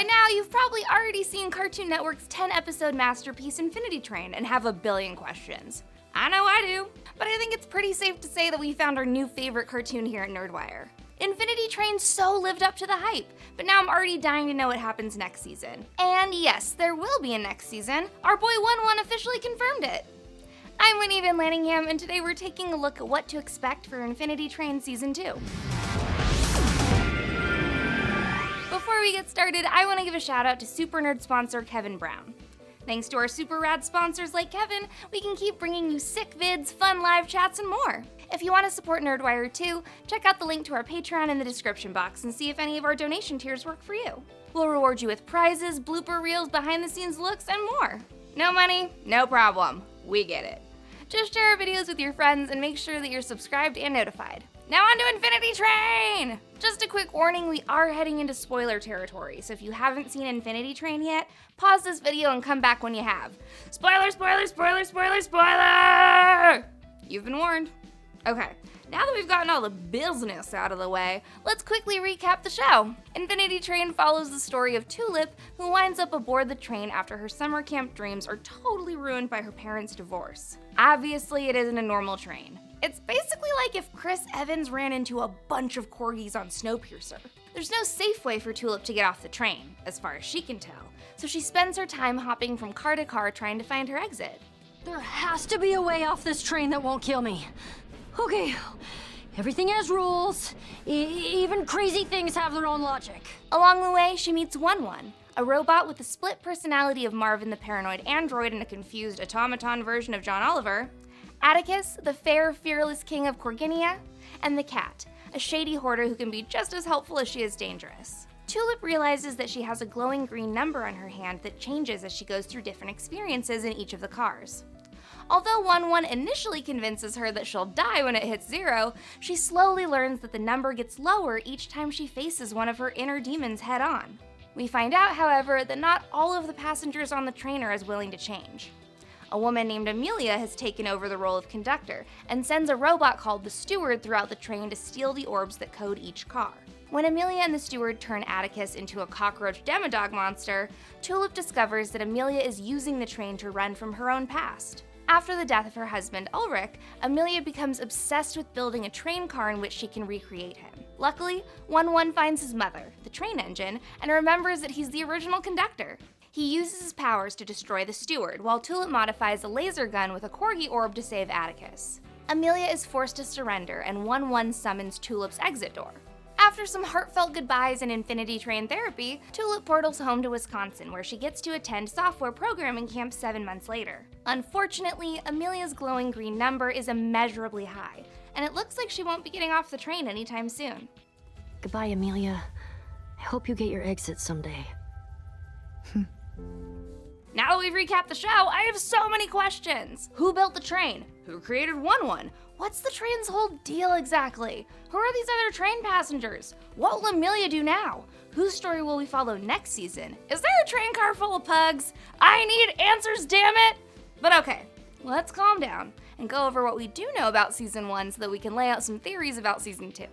By now, you've probably already seen Cartoon Network's 10-episode masterpiece Infinity Train and have a billion questions. I know I do, but I think it's pretty safe to say that we found our new favorite cartoon here at NerdWire. Infinity Train so lived up to the hype, but now I'm already dying to know what happens next season. And yes, there will be a next season. Our boy 1-1 officially confirmed it. I'm Whitney Van Laningham, and today we're taking a look at what to expect for Infinity Train Season 2. Before we get started, I want to give a shout out to Super Nerd sponsor Kevin Brown. Thanks to our super rad sponsors like Kevin, we can keep bringing you sick vids, fun live chats, and more. If you want to support NerdWire too, check out the link to our Patreon in the description box and see if any of our donation tiers work for you. We'll reward you with prizes, blooper reels, behind-the-scenes looks, and more. No money, no problem. We get it. Just share our videos with your friends and make sure that you're subscribed and notified. Now on to Infinity Train! Just a quick warning, we are heading into spoiler territory, so if you haven't seen Infinity Train yet, pause this video and come back when you have. Spoiler, spoiler, spoiler, spoiler, spoiler! You've been warned. Okay, now that we've gotten all the business out of the way, let's quickly recap the show. Infinity Train follows the story of Tulip, who winds up aboard the train after her summer camp dreams are totally ruined by her parents' divorce. Obviously, it isn't a normal train. It's basically like if Chris Evans ran into a bunch of corgis on Snowpiercer. There's no safe way for Tulip to get off the train, as far as she can tell, so she spends her time hopping from car to car trying to find her exit. There has to be a way off this train that won't kill me. Okay, everything has rules. Even crazy things have their own logic. Along the way, she meets 1-1, a robot with the split personality of Marvin the paranoid android and a confused automaton version of John Oliver, Atticus, the fair, fearless king of Corginia, and the cat, a shady hoarder who can be just as helpful as she is dangerous. Tulip realizes that she has a glowing green number on her hand that changes as she goes through different experiences in each of the cars. Although 1-1 initially convinces her that she'll die when it hits 0, she slowly learns that the number gets lower each time she faces one of her inner demons head-on. We find out, however, that not all of the passengers on the train are as willing to change. A woman named Amelia has taken over the role of conductor and sends a robot called the Steward throughout the train to steal the orbs that code each car. When Amelia and the Steward turn Atticus into a cockroach demodog monster, Tulip discovers that Amelia is using the train to run from her own past. After the death of her husband, Ulrich, Amelia becomes obsessed with building a train car in which she can recreate him. Luckily, 1-1 finds his mother, the train engine, and remembers that he's the original conductor. He uses his powers to destroy the Steward, while Tulip modifies a laser gun with a corgi orb to save Atticus. Amelia is forced to surrender, and 1-1 summons Tulip's exit door. After some heartfelt goodbyes and Infinity Train therapy, Tulip portals home to Wisconsin, where she gets to attend software programming camp 7 months later. Unfortunately, Amelia's glowing green number is immeasurably high, and it looks like she won't be getting off the train anytime soon. Goodbye, Amelia. I hope you get your exit someday. Now that we've recapped the show, I have so many questions. Who built the train? Who created 1-1? What's the train's whole deal exactly? Who are these other train passengers? What will Amelia do now? Whose story will we follow next season? Is there a train car full of pugs? I need answers, damn it! But okay, let's calm down and go over what we do know about Season 1 so that we can lay out some theories about Season 2.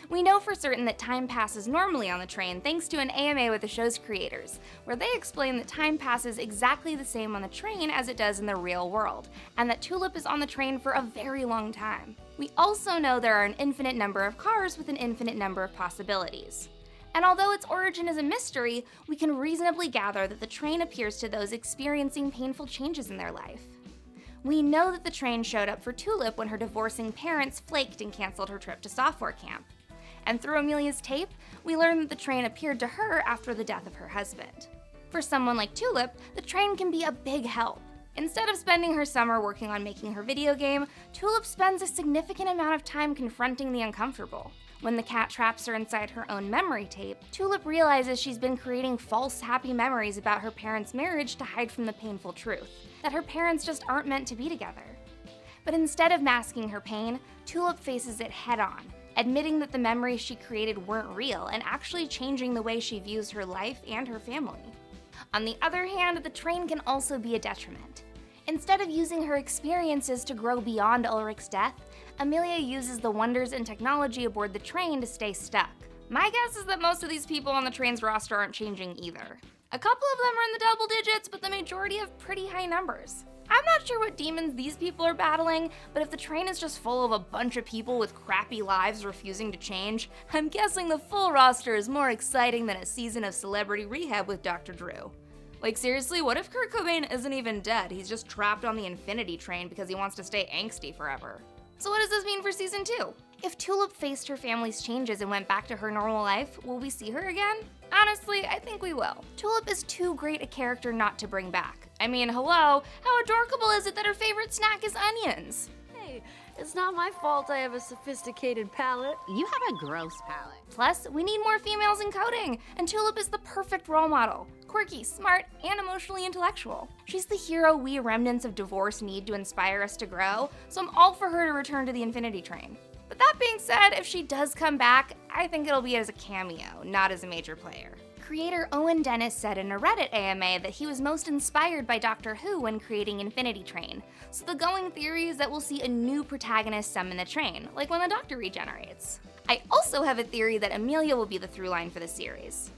We know for certain that time passes normally on the train thanks to an AMA with the show's creators, where they explain that time passes exactly the same on the train as it does in the real world, and that Tulip is on the train for a very long time. We also know there are an infinite number of cars with an infinite number of possibilities. And although its origin is a mystery, we can reasonably gather that the train appears to those experiencing painful changes in their life. We know that the train showed up for Tulip when her divorcing parents flaked and canceled her trip to software camp. And through Amelia's tape, we learn that the train appeared to her after the death of her husband. For someone like Tulip, the train can be a big help. Instead of spending her summer working on making her video game, Tulip spends a significant amount of time confronting the uncomfortable. When the cat traps her inside her own memory tape, Tulip realizes she's been creating false happy memories about her parents' marriage to hide from the painful truth, that her parents just aren't meant to be together. But instead of masking her pain, Tulip faces it head-on, admitting that the memories she created weren't real and actually changing the way she views her life and her family. On the other hand, the train can also be a detriment. Instead of using her experiences to grow beyond Ulrich's death, Amelia uses the wonders and technology aboard the train to stay stuck, My guess is that most of these people on the train's roster aren't changing either. A couple of them are in the double digits, but the majority have pretty high numbers. I'm not sure what demons these people are battling, but if the train is just full of a bunch of people with crappy lives refusing to change, I'm guessing the full roster is more exciting than a season of celebrity rehab with Dr. Drew. Like seriously, what if Kurt Cobain isn't even dead? He's just trapped on the Infinity Train because he wants to stay angsty forever. So what does this mean for season 2? If Tulip faced her family's changes and went back to her normal life, will we see her again? Honestly, I think we will. Tulip is too great a character not to bring back. I mean, hello, how adorable is it that her favorite snack is onions? Hey, it's not my fault I have a sophisticated palate. You have a gross palate. Plus, we need more females in coding, and Tulip is the perfect role model. Quirky, smart, and emotionally intellectual. She's the hero we remnants of divorce need to inspire us to grow, so I'm all for her to return to the Infinity Train. But that being said, if she does come back, I think it'll be as a cameo, not as a major player. Creator Owen Dennis said in a Reddit AMA that he was most inspired by Doctor Who when creating Infinity Train, so the going theory is that we'll see a new protagonist summon the train, like when the Doctor regenerates. I also have a theory that Amelia will be the through line for the series.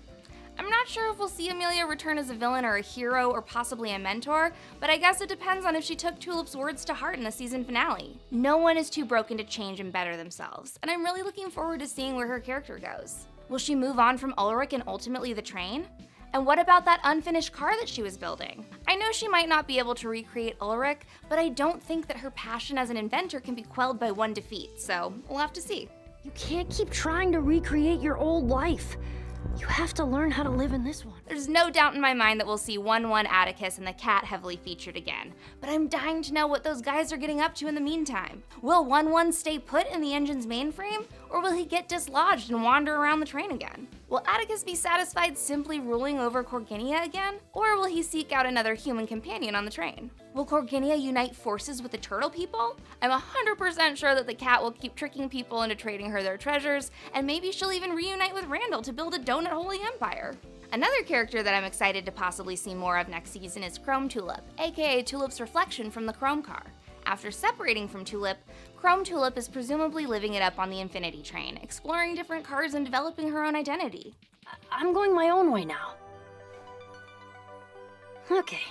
I'm not sure if we'll see Amelia return as a villain or a hero or possibly a mentor, but I guess it depends on if she took Tulip's words to heart in the season finale. No one is too broken to change and better themselves, and I'm really looking forward to seeing where her character goes. Will she move on from Ulrich and ultimately the train? And what about that unfinished car that she was building? I know she might not be able to recreate Ulrich, but I don't think that her passion as an inventor can be quelled by one defeat, so we'll have to see. You can't keep trying to recreate your old life. You have to learn how to live in this one. There's no doubt in my mind that we'll see 1-1 Atticus and the cat heavily featured again, but I'm dying to know what those guys are getting up to in the meantime. Will 1-1 stay put in the engine's mainframe, or will he get dislodged and wander around the train again? Will Atticus be satisfied simply ruling over Corginia again, or will he seek out another human companion on the train? Will Corginia unite forces with the turtle people? I'm 100% sure that the cat will keep tricking people into trading her their treasures, and maybe she'll even reunite with Randall to build a donut holy empire. Another character that I'm excited to possibly see more of next season is Chrome Tulip, aka Tulip's reflection from the Chrome car. After separating from Tulip, Chrome Tulip is presumably living it up on the Infinity Train, exploring different cars and developing her own identity. I'm going my own way now. Okay.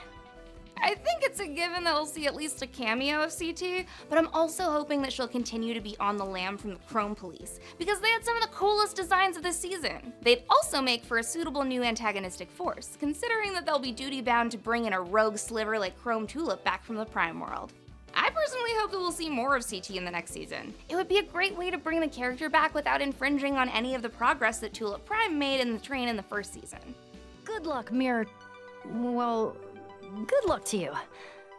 I think it's a given that we'll see at least a cameo of CT, but I'm also hoping that she'll continue to be on the lam from the Chrome Police, because they had some of the coolest designs of this season. They'd also make for a suitable new antagonistic force, considering that they'll be duty-bound to bring in a rogue sliver like Chrome Tulip back from the Prime world. I personally hope that we'll see more of CT in the next season. It would be a great way to bring the character back without infringing on any of the progress that Tulip Prime made in the train in the first season. Good luck, Mirror. Well, good luck to you,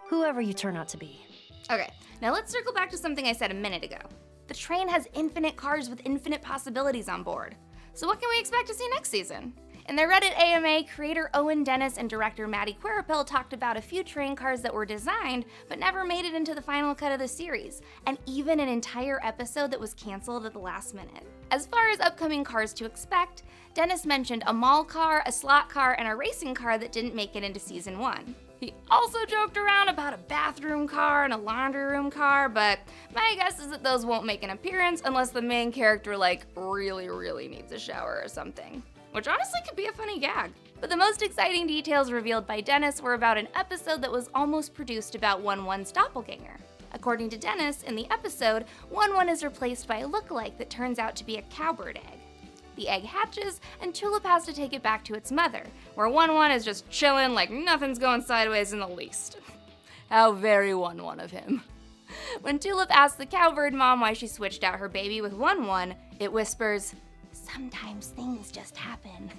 whoever you turn out to be. Okay, now let's circle back to something I said a minute ago. The train has infinite cars with infinite possibilities on board. So what can we expect to see next season? In their Reddit AMA, creator Owen Dennis and director Maddie Quirapel talked about a few train cars that were designed but never made it into the final cut of the series, and even an entire episode that was canceled at the last minute. As far as upcoming cars to expect, Dennis mentioned a mall car, a slot car, and a racing car that didn't make it into season 1. He also joked around about a bathroom car and a laundry room car, but my guess is that those won't make an appearance unless the main character really needs a shower or something. Which honestly could be a funny gag. But the most exciting details revealed by Dennis were about an episode that was almost produced about 1-1's doppelganger. According to Dennis, in the episode, 1-1 is replaced by a lookalike that turns out to be a cowbird egg. The egg hatches, and Tulip has to take it back to its mother, where 1-1 is just chilling like nothing's going sideways in the least. How very 1-1 of him. When Tulip asks the cowbird mom why she switched out her baby with 1-1, it whispers, "Sometimes things just happen."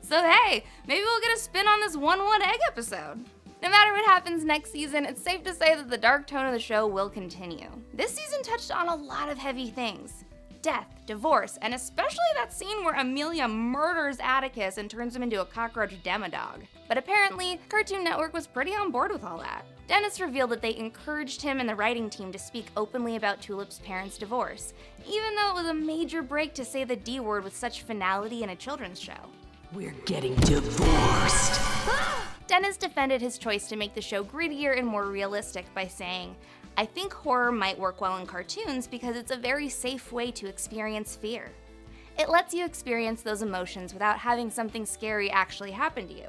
So hey, maybe we'll get a spin on this 1-1 egg episode. No matter what happens next season, it's safe to say that the dark tone of the show will continue. This season touched on a lot of heavy things. Death, divorce, and especially that scene where Amelia murders Atticus and turns him into a cockroach demodog. But apparently, Cartoon Network was pretty on board with all that. Dennis revealed that they encouraged him and the writing team to speak openly about Tulip's parents' divorce, even though it was a major break to say the D word with such finality in a children's show. We're getting divorced. Dennis defended his choice to make the show grittier and more realistic by saying, "I think horror might work well in cartoons because it's a very safe way to experience fear. It lets you experience those emotions without having something scary actually happen to you.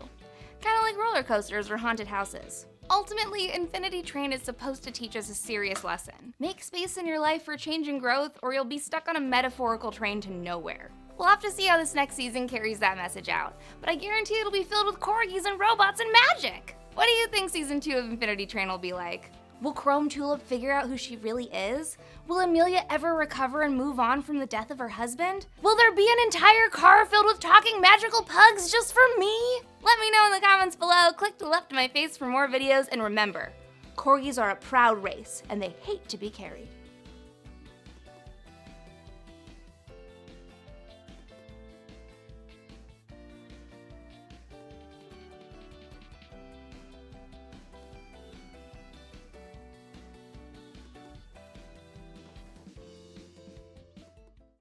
Kinda like roller coasters or haunted houses. Ultimately, Infinity Train is supposed to teach us a serious lesson. Make space in your life for change and growth, or you'll be stuck on a metaphorical train to nowhere. We'll have to see how this next season carries that message out, but I guarantee it'll be filled with corgis and robots and magic! What do you think season 2 of Infinity Train will be like? Will Chrome Tulip figure out who she really is? Will Amelia ever recover and move on from the death of her husband? Will there be an entire car filled with talking magical pugs just for me? Let me know in the comments below, click to the left of my face for more videos, and remember, corgis are a proud race, and they hate to be carried.